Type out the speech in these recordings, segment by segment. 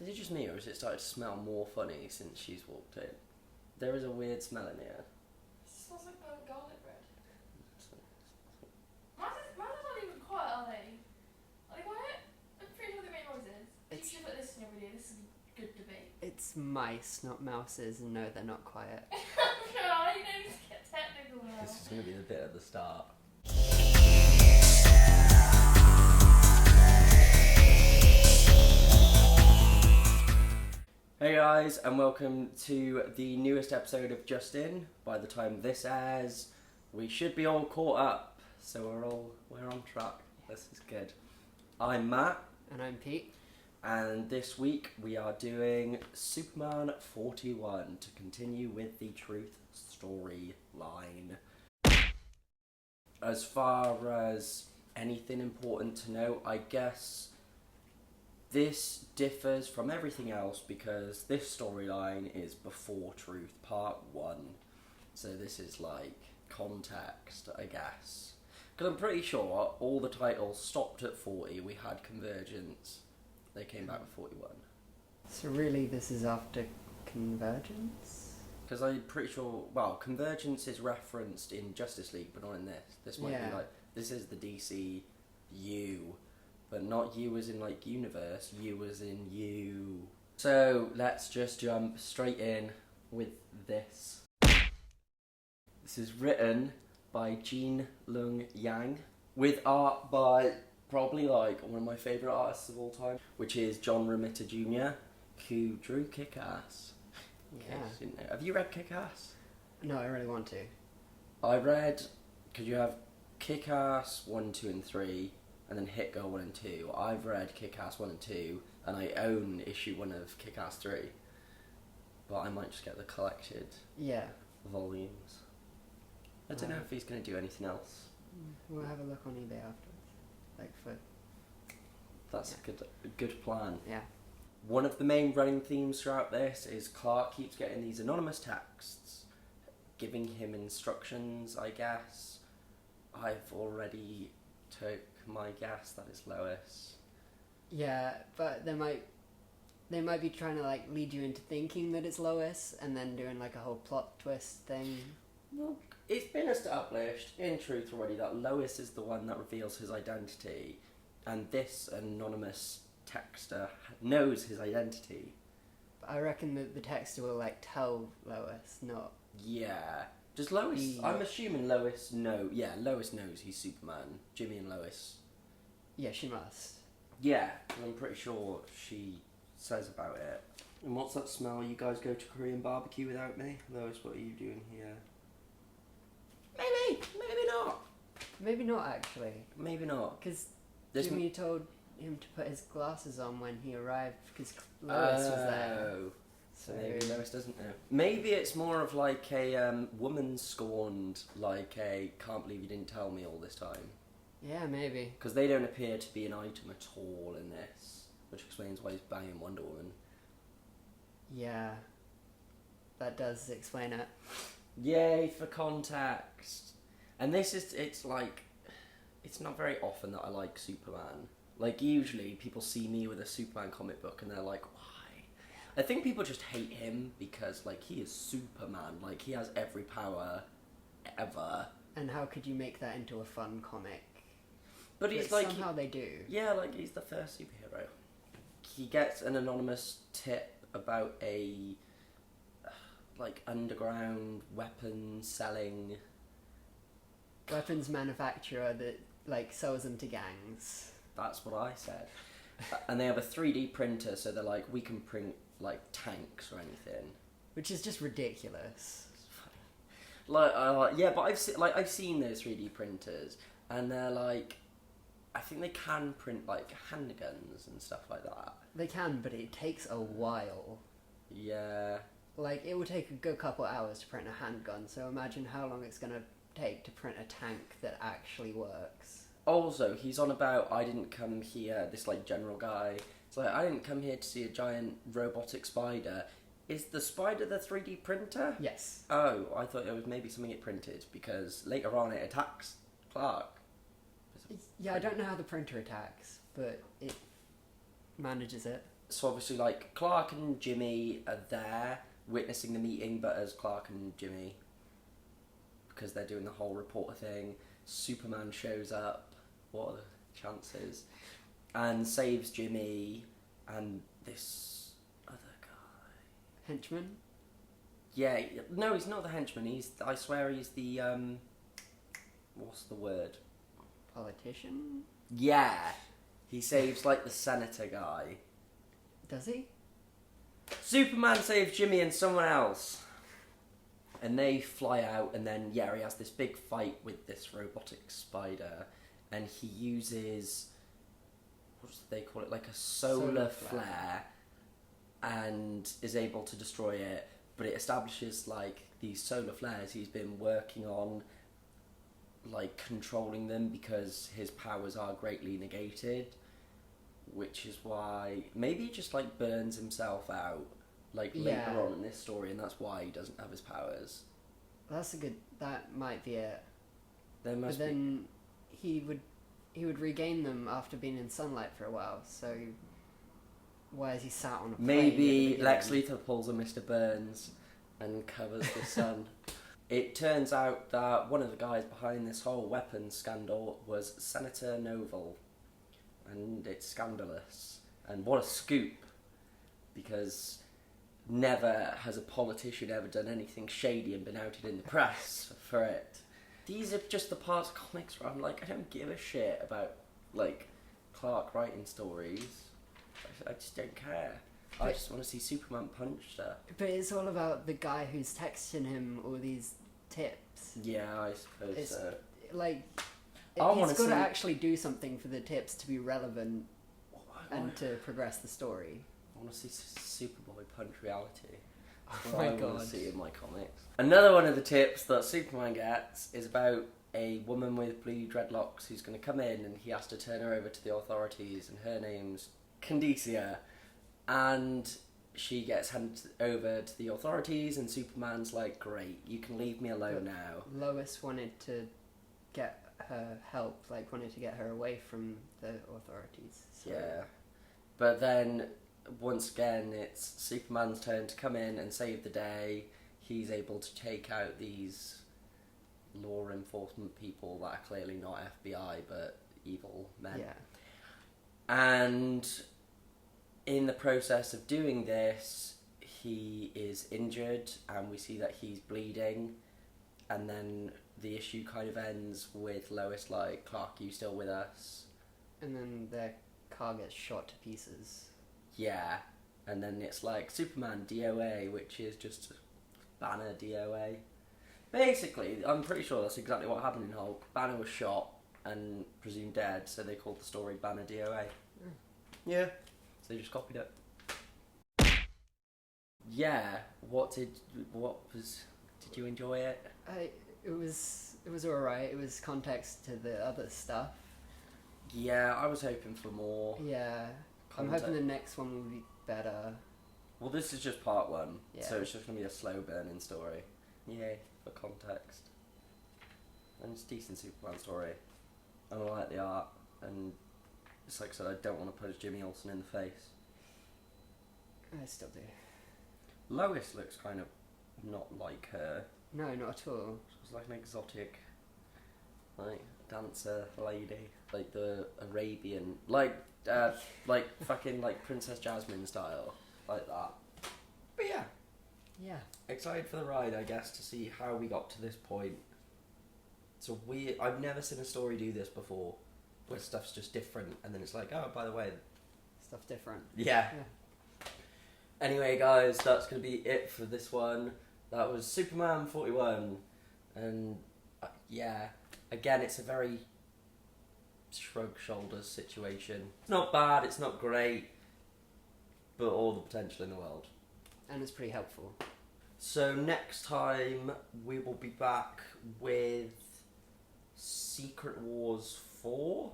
Is it just me, or has it started to smell more funny since she's walked in? There is a weird smell in here. It smells like burnt garlic bread. Mine are not even quiet, are they? Are they quiet? I'm pretty sure they make noises. You should put this in your video. This is a good debate. It's mice, not mouses, and no, they're not quiet. God, you don't need to get technical now. This is going to be the bit at the start. Hey guys, and welcome to the newest episode of Just In. By the time this airs, we should be all caught up, so we're on track. This is good. I'm Matt, And I'm Pete. and this week we are doing Superman 41 to continue with the Truth storyline. As far as anything important to note, I guess this differs from everything else because this storyline is before Truth Part 1. So this is like context, I guess. Because I'm pretty sure all the titles stopped at 40. We had Convergence. They came back with 41. So really, this is after Convergence? Because I'm pretty sure, well, Convergence is referenced in Justice League, but not in this. This might be like, this is the DCU. But not you as in like universe, you as in you. So let's just jump straight in with this. This is written by Gene Lung Yang with art by probably like one of my favourite artists of all time, which is John Romita Jr., who drew Kick-Ass. Yeah. Have you read Kick-Ass? No, I really want to. I read, because you have Kick-Ass 1, 2 and 3, and then Hit Girl 1 and 2. I've read Kick-Ass 1 and 2, and I own issue 1 of Kick-Ass 3. But I might just get the collected volumes. I don't know if he's going to do anything else. We'll have a look on eBay afterwards. Like for... That's a good plan. Yeah. One of the main running themes throughout this is Clark keeps getting these anonymous texts, giving him instructions, I guess. I've already took my guess that is Lois. Yeah, but they might be trying to like lead you into thinking that it's Lois and then doing like a whole plot twist thing. Well, it's been established in truth already that Lois is the one that reveals his identity, and this anonymous texter knows his identity. But I reckon that the texter will like tell Lois, not... Yeah. Does Lois... I'm assuming Lois Lois knows he's Superman. Jimmy and Lois. Yeah, she must. Yeah, I'm pretty sure she says about it. And what's that smell? You guys go to Korean barbecue without me? Lois, what are you doing here? Maybe not. Maybe not, actually. Maybe not. Because Jimmy told him to put his glasses on when he arrived because Lois was there. So maybe Lois doesn't know. Maybe it's more of like a woman scorned, like a can't believe you didn't tell me all this time. Yeah, maybe. Because they don't appear to be an item at all in this, which explains why he's banging Wonder Woman. Yeah. That does explain it. Yay for context. And this is, it's like, it's not very often that I like Superman. Like, usually people see me with a Superman comic book and they're like, why? I think people just hate him because, like, he is Superman. Like, he has every power ever. And how could you make that into a fun comic? But he's like... Somehow they do. Yeah, like, he's the first superhero. He gets an anonymous tip about a, like, underground weapon selling... Weapons manufacturer that, like, sells them to gangs. That's what I said. And they have a 3D printer, so they're like, we can print, like, tanks or anything. Which is just ridiculous. It's funny. Yeah, but I've seen those 3D printers, and they're like, I think they can print, like, handguns and stuff like that. They can, but it takes a while. Yeah. Like, it will take a good couple hours to print a handgun, so imagine how long it's gonna take to print a tank that actually works. Also, he's on about, I didn't come here, this, like, general guy. It's like, I didn't come here to see a giant robotic spider. Is the spider the 3D printer? Yes. Oh, I thought it was maybe something it printed, because later on it attacks Clark. Yeah, I don't know how the printer attacks, but it manages it. so obviously, like, Clark and Jimmy are there witnessing the meeting, but as Clark and Jimmy, because they're doing the whole reporter thing. Superman shows up. What are the chances? And saves Jimmy and this other guy. Henchman? Yeah, no, he's not the henchman. I swear he's the, what's the word? Politician? Yeah. He saves, like, the senator guy. Does he? Superman saves Jimmy and someone else. And they fly out, and then, yeah, he has this big fight with this robotic spider. And he uses, what do they call it? Like a solar flare. And is able to destroy it. But it establishes, like, these solar flares he's been working on, like, controlling them because his powers are greatly negated. Which is why maybe he just, like, burns himself out, like, later on in this story, and that's why he doesn't have his powers. That's a good. That might be it. There must but then he would regain them after being in sunlight for a while. So why is he sat on a plane? Maybe Lex Luthor pulls a Mr. Burns and covers the sun. It turns out that one of the guys behind this whole weapons scandal was Senator Noble. And it's scandalous. And what a scoop. Because never has a politician ever done anything shady and been outed in the press for it. These are just the parts of comics where I'm like, I don't give a shit about, like, Clark writing stories. I just don't care. I just want to see Superman punch stuff. But it's all about the guy who's texting him all these tips. Yeah, I suppose so. Like, he's got to actually do something for the tips to be relevant and to progress the story. I want to see Superboy punch reality. Oh my god. I want to see in my comics. Another one of the tips that Superman gets is about a woman with blue dreadlocks who's going to come in and he has to turn her over to the authorities, and her name's Candicia. And she gets handed over to the authorities, and Superman's like, great, you can leave me alone now. Lois wanted to get her help, like wanted to get her away from the authorities. So. Yeah. But then, once again, it's Superman's turn to come in and save the day. He's able to take out these law enforcement people that are clearly not FBI, but evil men. Yeah. And in the process of doing this, he is injured, and we see that he's bleeding, and then the issue kind of ends with Lois like, Clark, you still with us? And then their car gets shot to pieces. Yeah, and then it's like Superman DOA, which is just Banner DOA. Basically, I'm pretty sure that's exactly what happened in Hulk. Banner was shot and presumed dead, so they called the story Banner DOA. Yeah, so they just copied it. Yeah, did you enjoy it? It was alright. It was context to the other stuff. Yeah, I was hoping for more. Yeah, I'm hoping the next one will be better. Well, this is just part one, Yeah. so it's just going to be a slow burning story. Yay, for context. And it's a decent Superman story. And I like the art, and it's like I said, I don't want to punch Jimmy Olsen in the face. I still do. Lois looks kind of not like her. No, not at all. She's like an exotic, like, dancer lady. Like the Arabian, like fucking like Princess Jasmine style. Like that. But yeah. Yeah. Excited for the ride, I guess, to see how we got to this point. It's a weird... I've never seen a story do this before, where stuff's just different, and then it's like, oh, by the way... Stuff different. Yeah. Anyway, guys, that's going to be it for this one. That was Superman 41. And, yeah, again, it's a very shrug shoulders situation. It's not bad, it's not great, but all the potential in the world. And it's pretty helpful. So next time we will be back with Secret Wars 4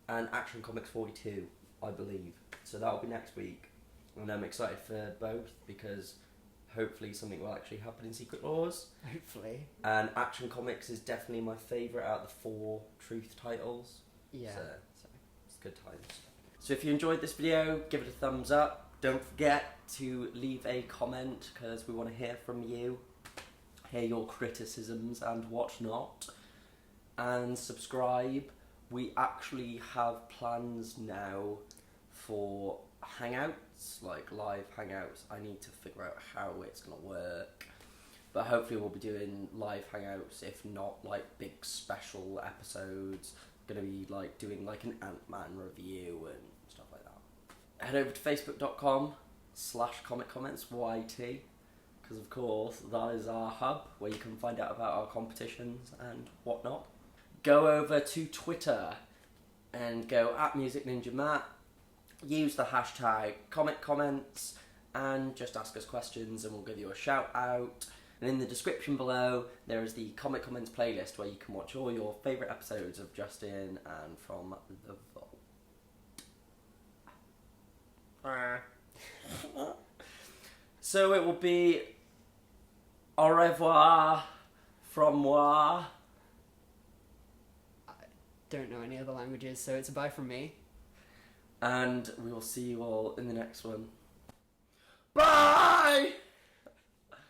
and Action Comics 42, I believe. So that'll be next week. And I'm excited for both because hopefully something will actually happen in Secret Wars. Hopefully. And Action Comics is definitely my favourite out of the 4 Truth titles. Yeah. So it's good times. So if you enjoyed this video, give it a thumbs up. Don't forget to leave a comment because we want to hear from you, hear your criticisms and whatnot, and subscribe. We actually have plans now for hangouts, like live hangouts. I need to figure out how it's going to work. But hopefully we'll be doing live hangouts, if not like big special episodes. Gonna be like doing like an Ant-Man review and stuff like that. Head over to facebook.com/comiccommentsyt, because of course that is our hub where you can find out about our competitions and whatnot. Go over to Twitter and go @MusicNinjaMatt. Use the hashtag #ComicComments and just ask us questions and we'll give you a shout out. And in the description below, there is the Comic Comments playlist where you can watch all your favourite episodes of Justin and From the Vault. So it will be au revoir from moi. I don't know any other languages, so it's a bye from me. And we will see you all in the next one. Bye!